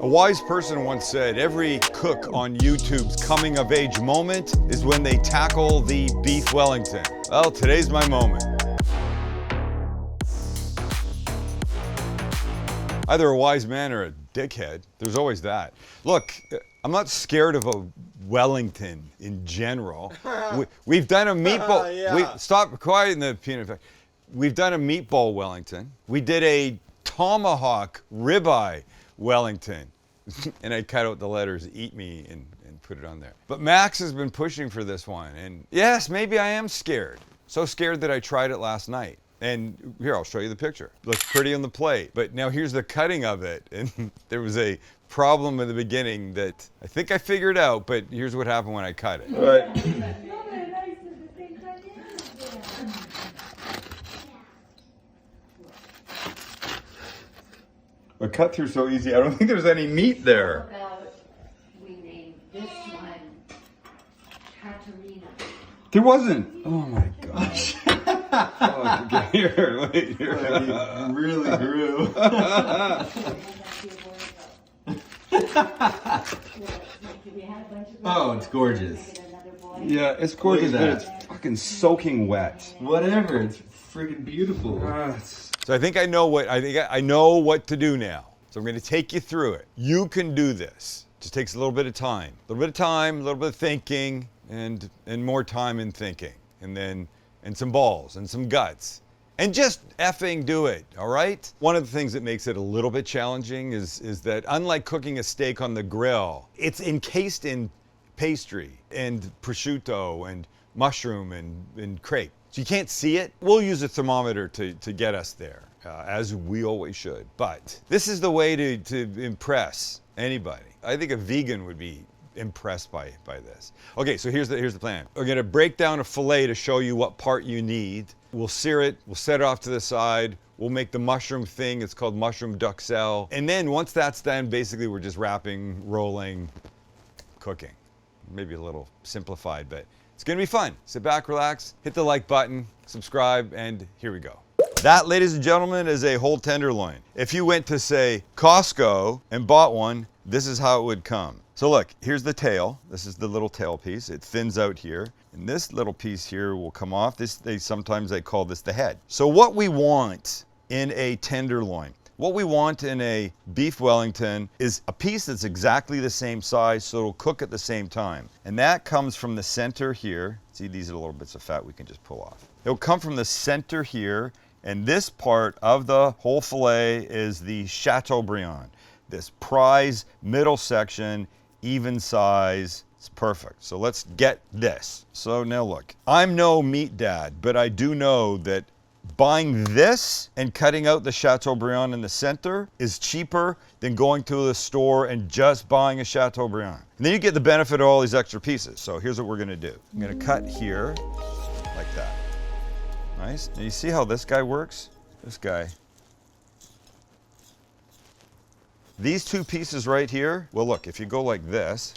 A wise person once said, every cook on YouTube's coming of age moment is when they tackle the beef Wellington. Well, today's my moment. Either a wise man or a dickhead. There's always that. Look, I'm not scared of a Wellington in general. We've done a meatball. Yeah. Stop quiet in the peanut factory. We've done a meatball Wellington. We did a tomahawk ribeye Wellington. And I cut out the letters "eat me" and put it on there. But Max has been pushing for this one. And yes, maybe I am scared. So scared that I tried it last night. And here, I'll show you the picture. Looks pretty on the plate. But now here's the cutting of it. And there was a problem in the beginning that I think I figured out, but here's what happened when I cut it. A cut through so easy, I don't think there's any meat there. How about we name this one Katerina? There wasn't. Oh my gosh. Oh, okay, here, wait, here. It really grew. Oh, it's gorgeous. Yeah, it's gorgeous, Look but at that. it's fucking soaking wet. Whatever, it's freaking beautiful. So I think I know what to do now. So I'm going to take you through it. You can do this. Just takes a little bit of time. A little bit of time, a little bit of thinking, and more time in thinking. And some balls and some guts. And just effing do it, all right? One of the things that makes it a little bit challenging is that unlike cooking a steak on the grill, it's encased in pastry and prosciutto and mushroom and crepe. So you can't see it. We'll use a thermometer to get us there, as we always should. But this is the way to impress anybody. I think a vegan would be impressed by this. Okay, so here's the plan. We're gonna break down a fillet to show you what part you need. We'll sear it, we'll set it off to the side, we'll make the mushroom thing, it's called mushroom duxelle. And then once that's done, basically we're just wrapping, rolling, cooking. Maybe a little simplified, but it's gonna be fun. Sit back, relax, hit the like button, subscribe, and here we go. That, ladies and gentlemen, is a whole tenderloin. If you went to, say, Costco and bought one, this is how it would come. So look, here's the tail. This is the little tail piece. It thins out here. And this little piece here will come off. Sometimes they call this the head. So what we want in a tenderloin, what we want in a beef Wellington is a piece that's exactly the same size so it'll cook at the same time. And that comes from the center here. See, these are little bits of fat we can just pull off. It'll come from the center here, and this part of the whole fillet is the Chateaubriand. This prize middle section, even size, it's perfect. So let's get this. So now look, I'm no meat dad, but I do know that buying this and cutting out the Chateaubriand in the center is cheaper than going to the store and just buying a Chateaubriand. And then you get the benefit of all these extra pieces. So here's what we're gonna do. I'm gonna cut here like that. Nice. Now you see how this guy works? This guy. These two pieces right here, well look, if you go like this,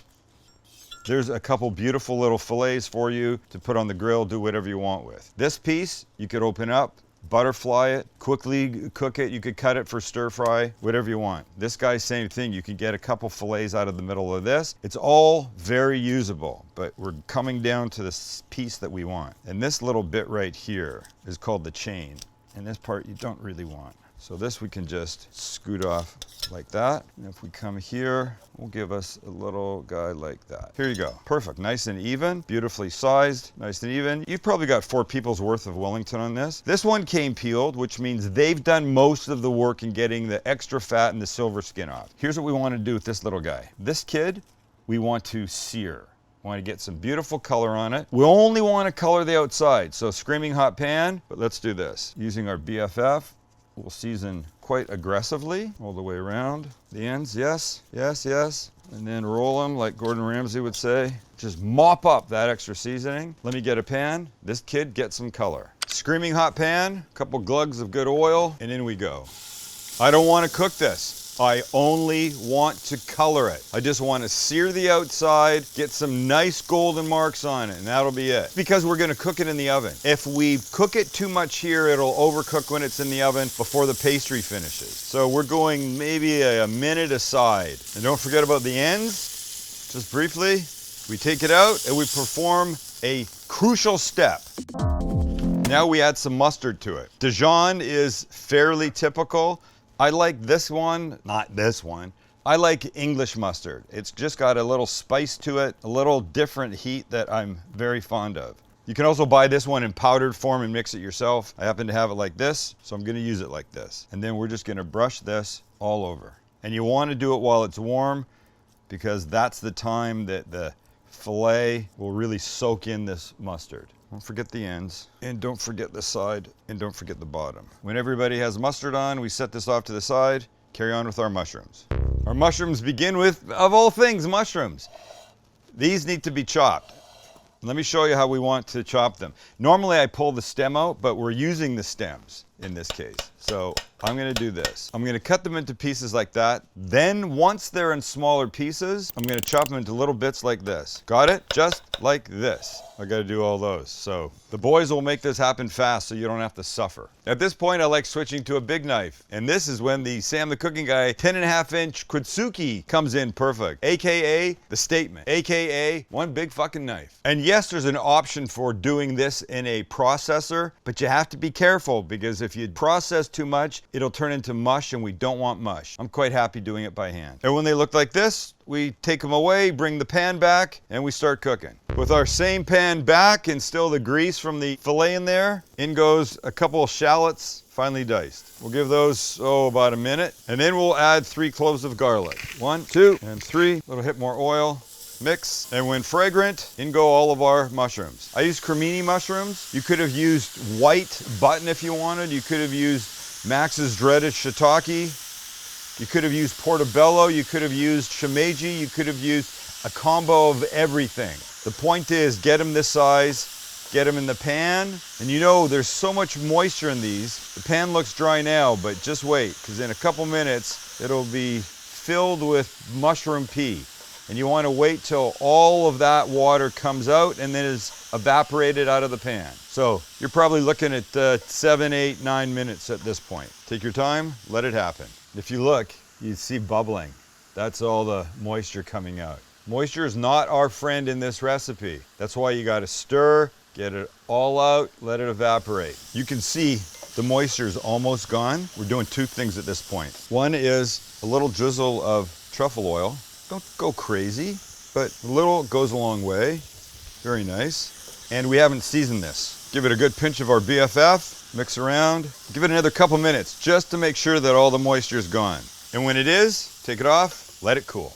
there's a couple beautiful little fillets for you to put on the grill, do whatever you want with. This piece, you could open up, butterfly it, quickly cook it, you could cut it for stir fry, whatever you want. This guy, same thing, you can get a couple fillets out of the middle of this. It's all very usable, but we're coming down to this piece that we want. And this little bit right here is called the chain. And this part you don't really want. So this we can just scoot off like that. And if we come here, we'll give us a little guy like that. Here you go. Perfect. Nice and even, beautifully sized, nice and even. You've probably got 4 people's worth of Wellington on this. This one came peeled, which means they've done most of the work in getting the extra fat and the silver skin off. Here's what we want to do with this little guy. This kid, we want to sear. We want to get some beautiful color on it. We only want to color the outside. So screaming hot pan, but let's do this. Using our BFF. We'll season quite aggressively all the way around the ends. Yes, yes, yes. And then roll them like Gordon Ramsay would say. Just mop up that extra seasoning. Let me get a pan. This kid gets some color. Screaming hot pan, a couple glugs of good oil, and in we go. I don't want to cook this. I only want to color it. I just want to sear the outside, get some nice golden marks on it, and that'll be it. Because we're gonna cook it in the oven. If we cook it too much here, it'll overcook when it's in the oven before the pastry finishes. So we're going maybe a minute aside. And don't forget about the ends. Just briefly, we take it out and we perform a crucial step. Now we add some mustard to it. Dijon is fairly typical. I like this one, not this one. I like English mustard. It's just got a little spice to it, a little different heat that I'm very fond of. You can also buy this one in powdered form and mix it yourself. I happen to have it like this, so I'm gonna use it like this. And then we're just gonna brush this all over. And you wanna do it while it's warm because that's the time that the filet will really soak in this mustard. Don't forget the ends, and don't forget the side, and don't forget the bottom. When everybody has mustard on, we set this off to the side, carry on with our mushrooms. Our mushrooms begin with, of all things, mushrooms. These need to be chopped. Let me show you how we want to chop them. Normally I pull the stem out, but we're using the stems in this case. So I'm gonna do this. I'm gonna cut them into pieces like that. Then once they're in smaller pieces, I'm gonna chop them into little bits like this. Got it? Just like this. I gotta do all those. So the boys will make this happen fast so you don't have to suffer. At this point, I like switching to a big knife. And this is when the Sam the Cooking Guy 10.5-inch Kutsuki comes in perfect. AKA the statement. AKA one big fucking knife. And yes, there's an option for doing this in a processor, but you have to be careful because if you process too much, it'll turn into mush and we don't want mush. I'm quite happy doing it by hand. And when they look like this, we take them away, bring the pan back, and we start cooking. With our same pan back and still the grease from the filet in there, in goes a couple of shallots, finely diced. We'll give those, about a minute. And then we'll add 3 cloves of garlic. 1, 2, and 3. A little hit more oil. Mix, and when fragrant, in go all of our mushrooms. I use cremini mushrooms. You could have used white button if you wanted. You could have used Max's dreaded shiitake. You could have used portobello. You could have used shimeji. You could have used a combo of everything. The point is, get them this size, get them in the pan, and you know there's so much moisture in these. The pan looks dry now, but just wait, because in a couple minutes, it'll be filled with mushroom pea. And you want to wait till all of that water comes out and then is evaporated out of the pan. So you're probably looking at 7, 8, 9 minutes at this point. Take your time, let it happen. If you look, you see bubbling. That's all the moisture coming out. Moisture is not our friend in this recipe. That's why you got to stir, get it all out, let it evaporate. You can see the moisture is almost gone. We're doing 2 things at this point. One is a little drizzle of truffle oil. Don't go crazy, but a little goes a long way. Very nice. And we haven't seasoned this. Give it a good pinch of our BFF, mix around. Give it another couple minutes just to make sure that all the moisture is gone. And when it is, take it off, let it cool.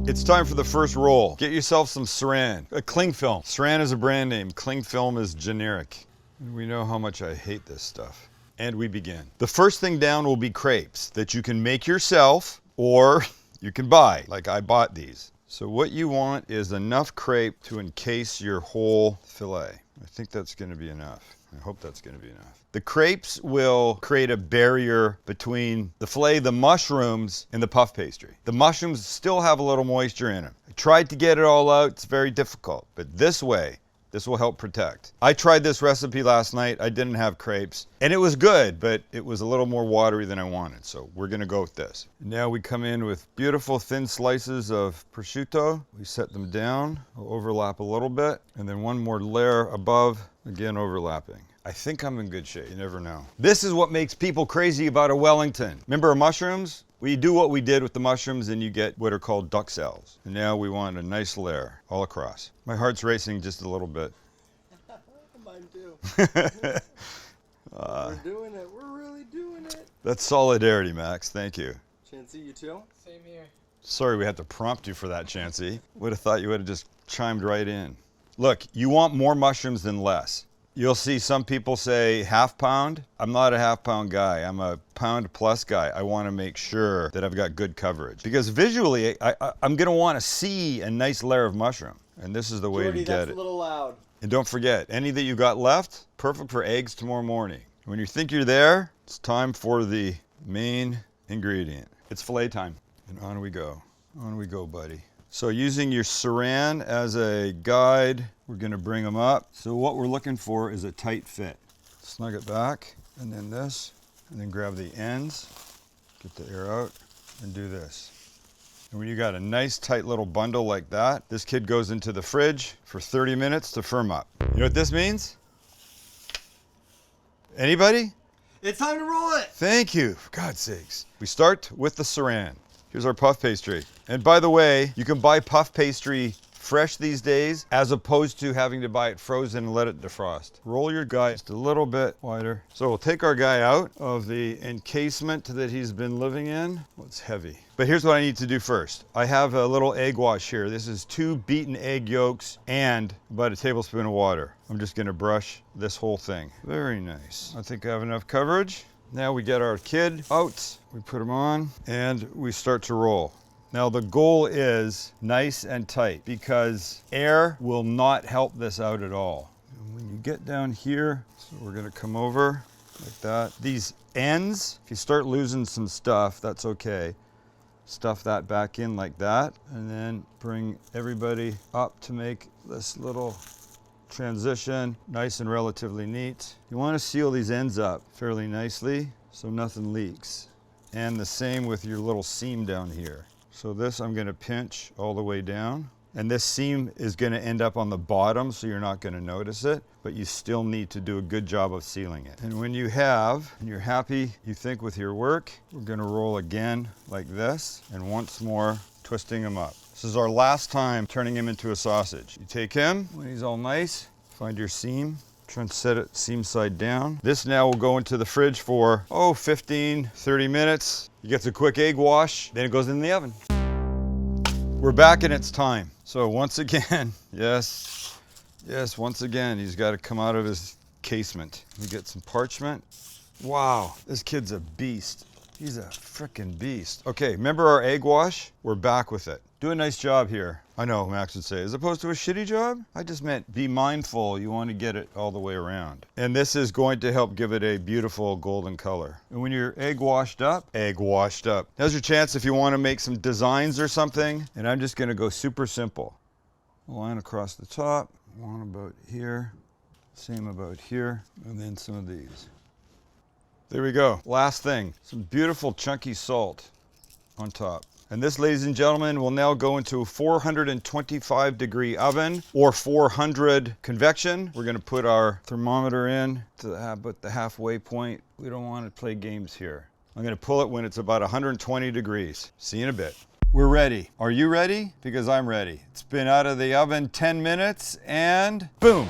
It's time for the first roll. Get yourself some saran, a cling film. Saran is a brand name, cling film is generic. We know how much I hate this stuff. And we begin. The first thing down will be crepes that you can make yourself or you can buy, like I bought these. So what you want is enough crepe to encase your whole fillet. I think that's gonna be enough. I hope that's gonna be enough. The crepes will create a barrier between the filet, the mushrooms, and the puff pastry. The mushrooms still have a little moisture in them. I tried to get it all out, it's very difficult, but this way, this will help protect. I tried this recipe last night. I didn't have crepes, and it was good, but it was a little more watery than I wanted, so we're gonna go with this. Now we come in with beautiful thin slices of prosciutto. We set them down, we'll overlap a little bit, and then one more layer above, again overlapping. I think I'm in good shape, you never know. This is what makes people crazy about a Wellington. Remember our mushrooms? We do what we did with the mushrooms and you get what are called duck cells. And now we want a nice layer all across. My heart's racing just a little bit. Mine too. We're doing it. We're really doing it. That's solidarity, Max. Thank you. Chancey, you too? Same here. Sorry we had to prompt you for that, Chancey. Would have thought you would have just chimed right in. Look, you want more mushrooms than less. You'll see some people say half pound. I'm not a half pound guy. I'm a pound plus guy. I want to make sure that I've got good coverage. Because visually, I'm going to want to see a nice layer of mushroom. And this is the way to get that's it. A little loud. And don't forget, any that you got left, perfect for eggs tomorrow morning. When you think you're there, it's time for the main ingredient. It's fillet time. And on we go. On we go, buddy. So using your saran as a guide, we're gonna bring them up. So what we're looking for is a tight fit. Snug it back, and then this, and then grab the ends, get the air out, and do this. And when you got a nice tight little bundle like that, this kid goes into the fridge for 30 minutes to firm up. You know what this means? Anybody? It's time to roll it. Thank you, for God's sakes. We start with the saran. Here's our puff pastry. And by the way, you can buy puff pastry fresh these days as opposed to having to buy it frozen and let it defrost. Roll your guy just a little bit wider. So we'll take our guy out of the encasement that he's been living in. Well, it's heavy. But here's what I need to do first. I have a little egg wash here. This is 2 beaten egg yolks and about a tablespoon of water. I'm just gonna brush this whole thing. Very nice. I think I have enough coverage. Now we get our kid out, we put him on, and we start to roll. Now the goal is nice and tight because air will not help this out at all. And when you get down here, so we're gonna come over like that. These ends, if you start losing some stuff, that's okay. Stuff that back in like that, and then bring everybody up to make this little transition nice and relatively neat. You want to seal these ends up fairly nicely so nothing leaks. And the same with your little seam down here. So this I'm going to pinch all the way down. And this seam is going to end up on the bottom, so you're not going to notice it, but you still need to do a good job of sealing it. And when you have, and you're happy, you think with your work, we're going to roll again like this, and once more, twisting him up. This is our last time turning him into a sausage. You take him, when he's all nice, find your seam, try and set it seam side down. This now will go into the fridge for, 15, 30 minutes. You get a quick egg wash, then it goes in the oven. We're back and it's time. So once again, yes, once again, he's got to come out of his casement. We get some parchment. Wow, this kid's a beast. He's a frickin' beast. Okay, remember our egg wash? We're back with it. Do a nice job here. I know, Max would say, as opposed to a shitty job? I just meant be mindful. You want to get it all the way around. And this is going to help give it a beautiful golden color. And when you're egg washed up, now's your chance if you want to make some designs or something. And I'm just going to go super simple. A line across the top, one about here, same about here, and then some of these. There we go. Last thing, some beautiful chunky salt on top. And this, ladies and gentlemen, will now go into a 425 degree oven or 400 convection. We're gonna put our thermometer in to about the halfway point. We don't wanna play games here. I'm gonna pull it when it's about 120 degrees. See you in a bit. We're ready. Are you ready? Because I'm ready. It's been out of the oven 10 minutes and boom.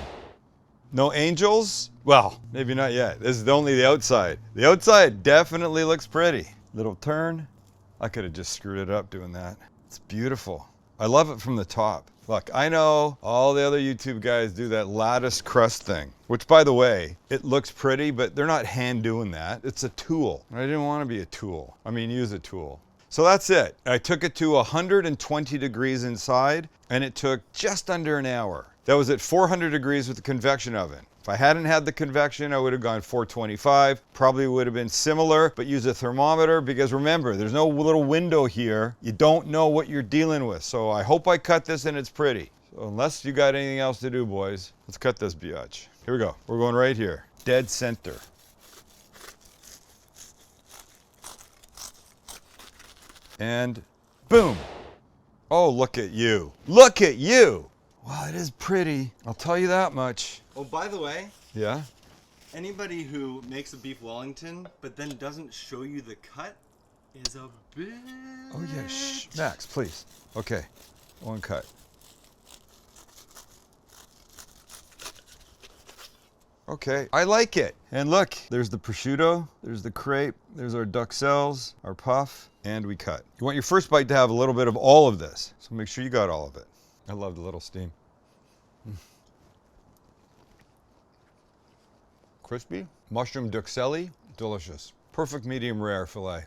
No angels? Well, maybe not yet. This is only the outside. The outside definitely looks pretty. Little turn. I could have just screwed it up doing that. It's beautiful. I love it from the top. Look, I know all the other YouTube guys do that lattice crust thing, which by the way, it looks pretty, but they're not hand doing that. It's a tool. I didn't want to be a tool. I mean, use a tool. So that's it. I took it to 120 degrees inside, and it took just under an hour. That was at 400 degrees with the convection oven. If I hadn't had the convection, I would have gone 425. Probably would have been similar, but use a thermometer because remember, there's no little window here. You don't know what you're dealing with. So I hope I cut this and it's pretty. So unless you got anything else to do, boys, let's cut this biatch. Here we go. We're going right here. Dead center. And boom. Oh, look at you. Look at you. Wow, it is pretty. I'll tell you that much. Oh, by the way, Yeah? anybody who makes a beef Wellington but then doesn't show you the cut is a bitch. Oh yeah, shh. Max, please. Okay, one cut. Okay, I like it. And look, there's the prosciutto, there's the crepe, there's our duxelles, our puff, and we cut. You want your first bite to have a little bit of all of this, so make sure you got all of it. I love the little steam. Crispy, mushroom duxelle, delicious. Perfect medium rare filet.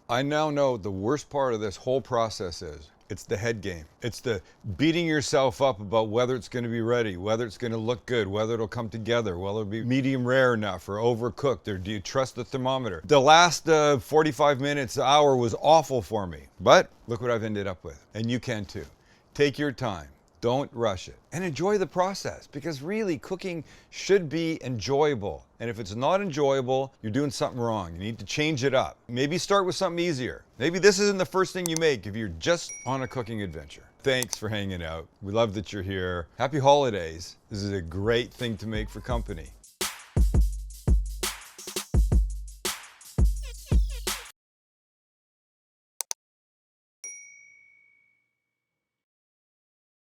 I now know the worst part of this whole process is It's the head game. It's the beating yourself up about whether it's going to be ready, whether it's going to look good, whether it'll come together, whether it'll be medium rare enough or overcooked, or do you trust the thermometer? The last 45 minutes, hour was awful for me, but look what I've ended up with. And you can too. Take your time. Don't rush it. And enjoy the process, because really cooking should be enjoyable. And if it's not enjoyable, you're doing something wrong. You need to change it up. Maybe start with something easier. Maybe this isn't the first thing you make if you're just on a cooking adventure. Thanks for hanging out. We love that you're here. Happy holidays. This is a great thing to make for company.